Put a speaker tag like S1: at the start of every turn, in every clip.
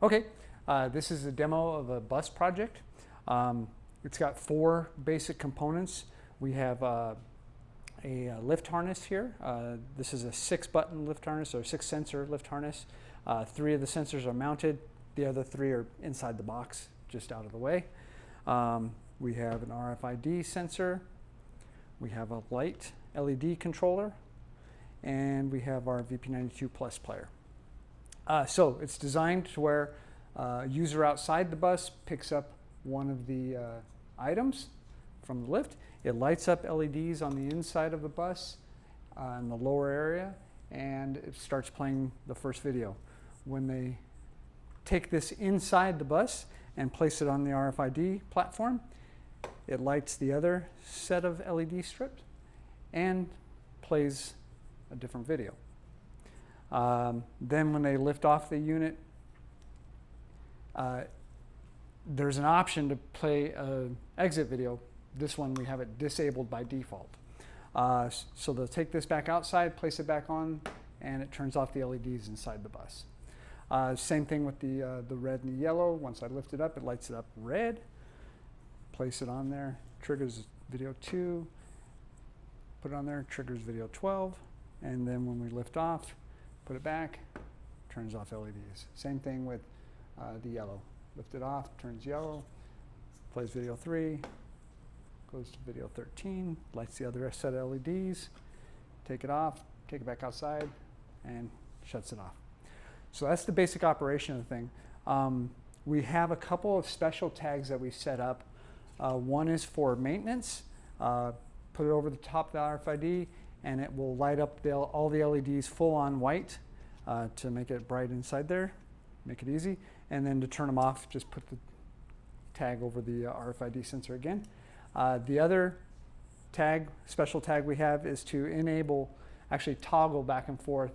S1: Okay, this is a demo of a bus project. It's got 4 basic components. We have a lift harness here. This is a 6-button lift harness or 6-sensor lift harness. 3 of the sensors are mounted. The other 3 are inside the box, just out of the way. We have an RFID sensor. We have a light LED controller. And we have our VP92 Plus player. So it's designed to where a user outside the bus picks up one of the items from the lift. It lights up LEDs on the inside of the bus in the lower area, and it starts playing the first video. When they take this inside the bus and place it on the RFID platform, it lights the other set of LED strips and plays a different video. Then when they lift off the unit, there's an option to play an exit video. This one we have it disabled by default. So they'll take this back outside, place it back on, and it turns off the LEDs inside the bus. Same thing with the red and the yellow. Once I lift it up, it lights it up red. Place it on there, triggers video 2. Put it on there, triggers video 12. And then when we lift off, put it back, turns off LEDs. Same thing with the yellow. Lift it off, turns yellow, plays video 3, goes to video 13, lights the other set of LEDs, take it off, take it back outside, and shuts it off. So that's the basic operation of the thing. We have a couple of special tags that we set up. One is for maintenance. Put it over the top of the RFID, and it will light up all the LEDs full on white to make it bright inside there, make it easy. And then to turn them off, just put the tag over the RFID sensor again. The other tag, special tag we have is to enable, actually toggle back and forth,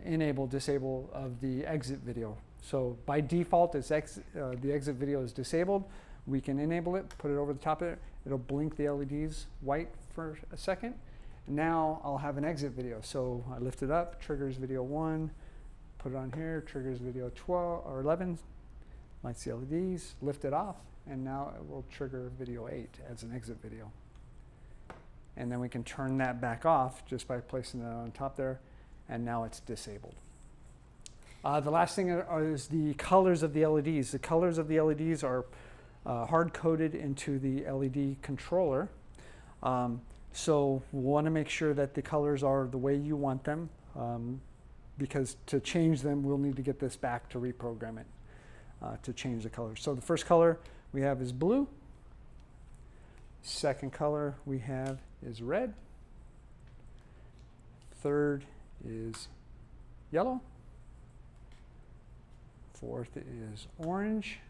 S1: enable, disable of the exit video. So by default, it's the exit video is disabled. We can enable it, put it over the top of it. It'll blink the LEDs white for a second. Now I'll have an exit video. So I lift it up, triggers video 1, put it on here, triggers video 12 or 11, lights the LEDs, lift it off, and now it will trigger video 8 as an exit video. And then we can turn that back off just by placing it on top there, and now it's disabled. The last thing is the colors of the LEDs. The colors of the LEDs are hard-coded into the LED controller. So we want to make sure that the colors are the way you want them, because to change them, we'll need to get this back to reprogram it to change the colors. So the first color we have is blue. Second color we have is red. Third is yellow. Fourth is orange.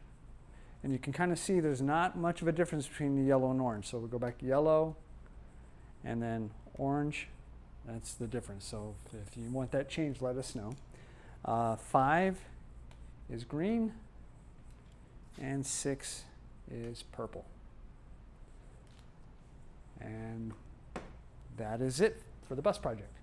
S1: And you can kind of see there's not much of a difference between the yellow and orange. So we'll go back to yellow and then orange. That's the difference. So if you want that changed, let us know. 5 is green, and 6 is purple. And that is it for the bus project.